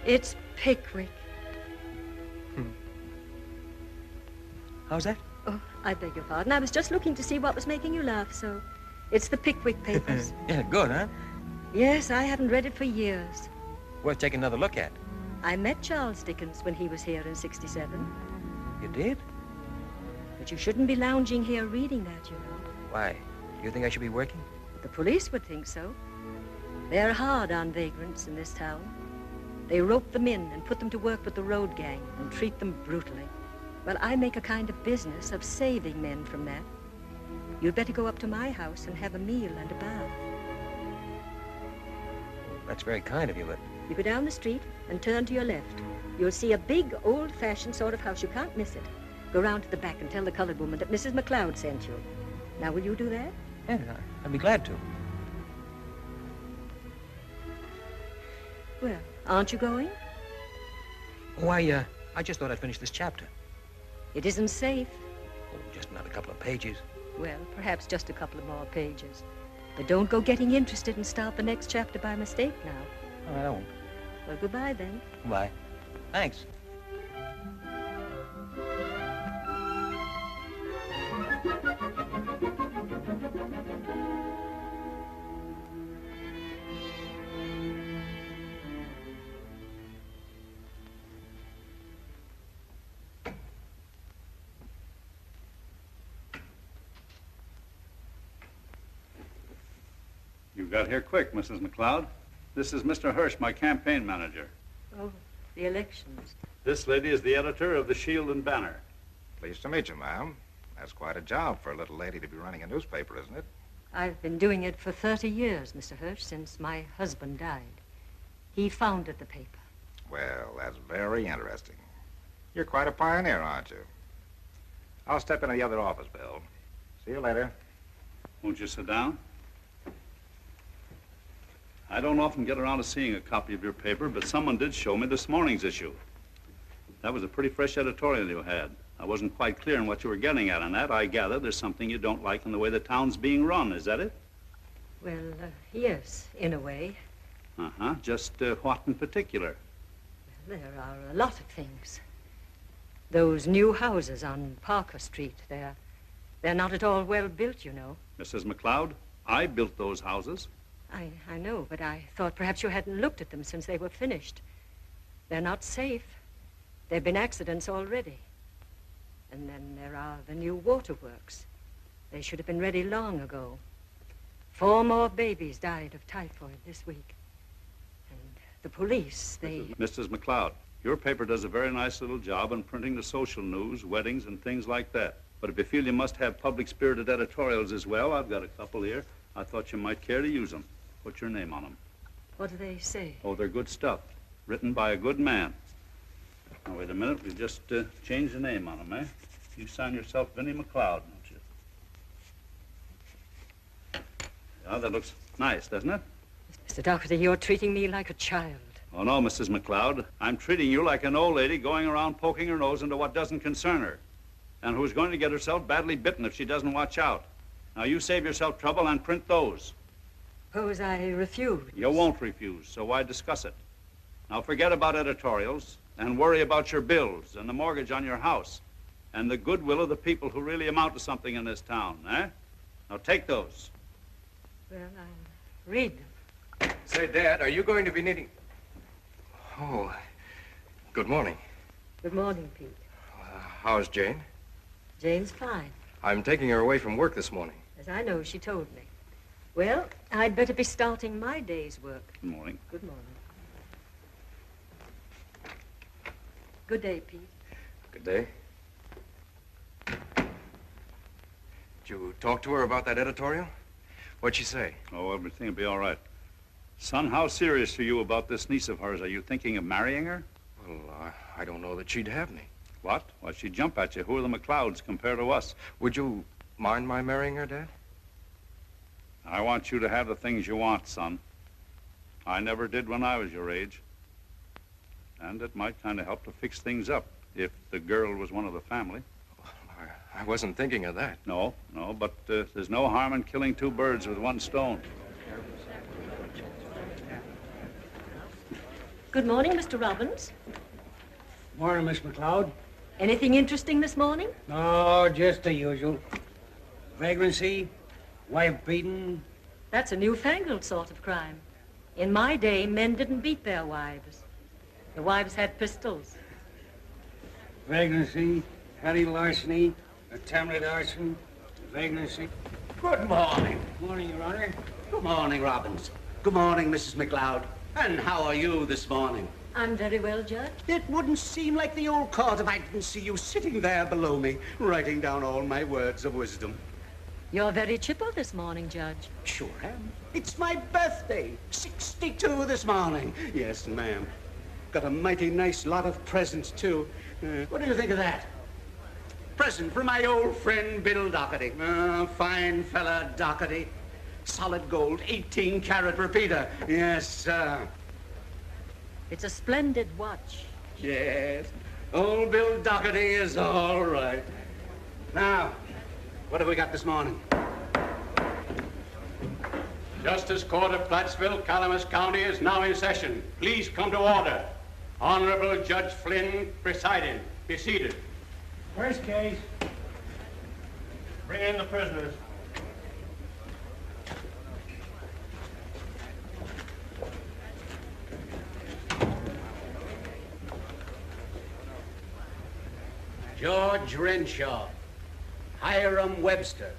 It's Pickwick. How's that? Oh, I beg your pardon. I was just looking to see what was making you laugh, so... It's the Pickwick papers. Yeah, good, huh? Yes, I haven't read it for years. Worth taking another look at. I met Charles Dickens when he was here in '67. You did? But you shouldn't be lounging here reading that, you know. Why? You think I should be working? The police would think so. They're hard on vagrants in this town. They rope them in and put them to work with the road gang and treat them brutally. Well, I make a kind of business of saving men from that. You'd better go up to my house and have a meal and a bath. That's very kind of you, but... You go down the street and turn to your left. You'll see a big, old-fashioned sort of house. You can't miss it. Go round to the back and tell the colored woman that Mrs. McLeod sent you. Now, will you do that? Yeah, I'd be glad to. Well, aren't you going? Oh, I just thought I'd finish this chapter. It isn't safe. Oh, just another couple of pages. Well, perhaps just a couple of more pages. But don't go getting interested and start the next chapter by mistake now. Oh, I won't. Well, goodbye then. Bye. Thanks. You got here quick, Mrs. McLeod. This is Mr. Hirsch, my campaign manager. Oh, the elections. This lady is the editor of the Shield and Banner. Pleased to meet you, ma'am. That's quite a job for a little lady to be running a newspaper, isn't it? I've been doing it for 30 years, Mr. Hirsch, since my husband died. He founded the paper. Well, that's very interesting. You're quite a pioneer, aren't you? I'll step into the other office, Bill. See you later. Won't you sit down? I don't often get around to seeing a copy of your paper, but someone did show me this morning's issue. That was a pretty fresh editorial you had. I wasn't quite clear on what you were getting at on that. I gather there's something you don't like in the way the town's being run. Is that it? Well, yes, in a way. Uh-huh. Just what in particular? Well, there are a lot of things. Those new houses on Parker Street, they're not at all well built, you know. Mrs. McLeod, I built those houses. I know, but I thought perhaps you hadn't looked at them since they were finished. They're not safe. There have been accidents already. And then there are the new waterworks. They should have been ready long ago. 4 more babies died of typhoid this week. And the police, they... Mrs. McLeod, your paper does a very nice little job in printing the social news, weddings, and things like that. But if you feel you must have public-spirited editorials as well, I've got a couple here. I thought you might care to use them. Put your name on them. What do they say? Oh, they're good stuff. Written by a good man. Now, wait a minute. We'll just change the name on them, eh? You sign yourself Vinnie McLeod, don't you? Yeah, that looks nice, doesn't it? Mr. Doherty, you're treating me like a child. Oh, no, Mrs. McLeod. I'm treating you like an old lady going around poking her nose into what doesn't concern her, and who's going to get herself badly bitten if she doesn't watch out. Now, you save yourself trouble and print those. Suppose I refuse. You won't refuse, so why discuss it? Now, forget about editorials and worry about your bills and the mortgage on your house and the goodwill of the people who really amount to something in this town, eh? Now, take those. Well, I'll read them. Say, Dad, are you going to be needing... Oh, good morning. Good morning, Pete. How's Jane? Jane's fine. I'm taking her away from work this morning. As I know, she told me. Well, I'd better be starting my day's work. Good morning. Good morning. Good day, Pete. Good day. Did you talk to her about that editorial? What'd she say? Oh, everything will be all right. Son, how serious are you about this niece of hers? Are you thinking of marrying her? Well, I don't know that she'd have me. What? Why, she'd jump at you. Who are the McLeods compared to us? Would you mind my marrying her, Dad? I want you to have the things you want, son. I never did when I was your age. And it might kind of help to fix things up if the girl was one of the family. I wasn't thinking of that. No, but there's no harm in killing two birds with one stone. Good morning, Mr. Robbins. Morning, Miss McLeod. Anything interesting this morning? Oh, just the usual. Vagrancy, wife beaten. That's a newfangled sort of crime. In my day, men didn't beat their wives. The wives had pistols. Vagrancy, petty larceny, attempted arson, vagrancy. Good morning. Morning, Your Honor. Good morning, Robbins. Good morning, Mrs. McLeod. And how are you this morning? I'm very well, Judge. It wouldn't seem like the old court if I didn't see you sitting there below me, writing down all my words of wisdom. You're very chipper this morning, Judge. Sure am. It's my birthday. 62 this morning. Yes, ma'am. Got a mighty nice lot of presents, too. What do you think of that? Present from my old friend, Bill Doherty. Fine fella, Doherty. Solid gold, 18-carat repeater. Yes, sir. It's a splendid watch. Yes. Old Bill Doherty is all right. Now, what have we got this morning? Justice Court of Plattsville, Calamus County is now in session. Please come to order. Honorable Judge Flynn presiding. Be seated. First case. Bring in the prisoners. George Renshaw, Hiram Webster,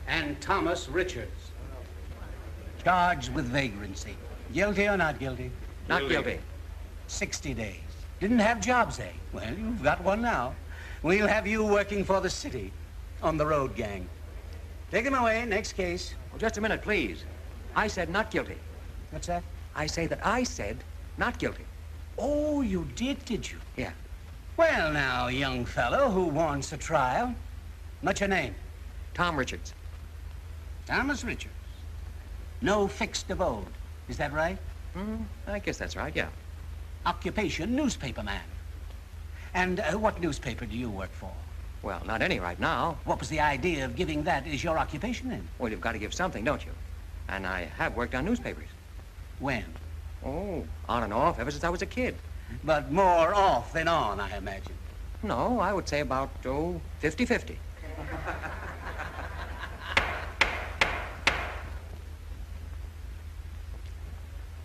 and Thomas Richards. Charged with vagrancy. Guilty or not guilty? Not guilty. 60 days. Didn't have jobs, eh? Well, you've got one now. We'll have you working for the city on the road gang. Take him away. Next case. Well, just a minute, please. I said not guilty. What's that? I say that I said not guilty. Oh, you did you? Yeah. Well, now, young fellow who wants a trial. What's your name? Tom Richards. Thomas Richards. No fixed abode. Is that right? I guess that's right, yeah. Occupation, newspaperman. And what newspaper do you work for? Well, not any right now. What was the idea of giving that as your occupation then? Well, you've got to give something, don't you? And I have worked on newspapers. When? Oh, on and off ever since I was a kid. But more off than on, I imagine. No, I would say about, 50-50.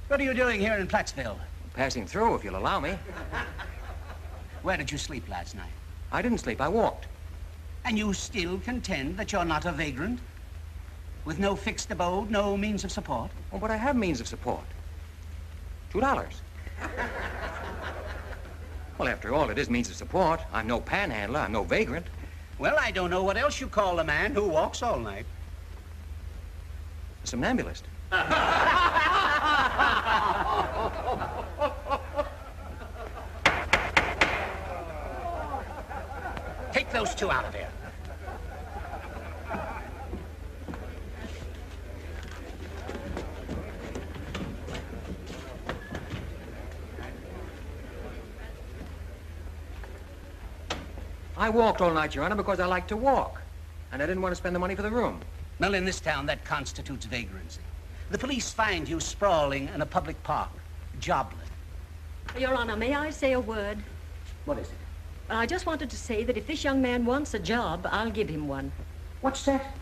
What are you doing here in Plattsville? Passing through, if you'll allow me. Where did you sleep last night? I didn't sleep, I walked. And you still contend that you're not a vagrant? With no fixed abode, no means of support? Oh, but I have means of support. $2. Well, after all, it is means of support. I'm no panhandler, I'm no vagrant. Well, I don't know what else you call a man who walks all night. A somnambulist. Take those two out of here. I walked all night, Your Honor, because I like to walk. And I didn't want to spend the money for the room. Well, in this town, that constitutes vagrancy. The police find you sprawling in a public park, jobless. Your Honor, may I say a word? What is it? I just wanted to say that if this young man wants a job, I'll give him one. What's that?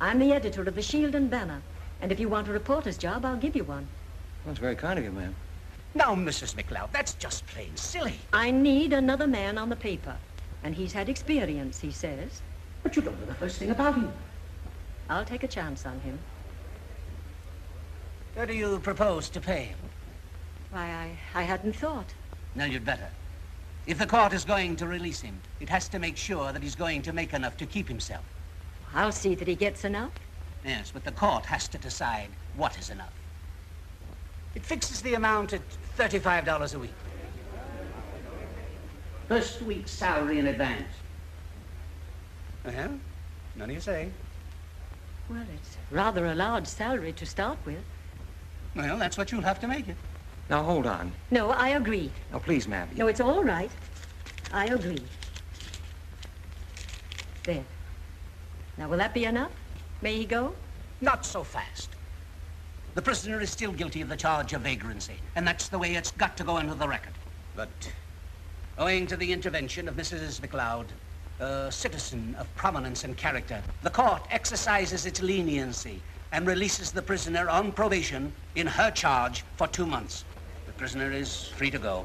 I'm the editor of the Shield and Banner, and if you want a reporter's job, I'll give you one. That's very kind of you, ma'am. Now, Mrs. McLeod, that's just plain silly. I need another man on the paper, and he's had experience, he says. But you don't know the first thing about him. I'll take a chance on him. What do you propose to pay him? Why, I hadn't thought. No, you'd better. If the court is going to release him, it has to make sure that he's going to make enough to keep himself. I'll see that he gets enough. Yes, but the court has to decide what is enough. It fixes the amount at $35 a week. First week's salary in advance. Well, none of you say. Well, it's rather a large salary to start with. Well, that's what you'll have to make it. Now, hold on. No, I agree. Now, please, ma'am. No, it's all right. I agree. There. Now, will that be enough? May he go? Not so fast. The prisoner is still guilty of the charge of vagrancy, and that's the way it's got to go into the record. But owing to the intervention of Mrs. McLeod, a citizen of prominence and character, the court exercises its leniency and releases the prisoner on probation in her charge for 2 months. The prisoner is free to go.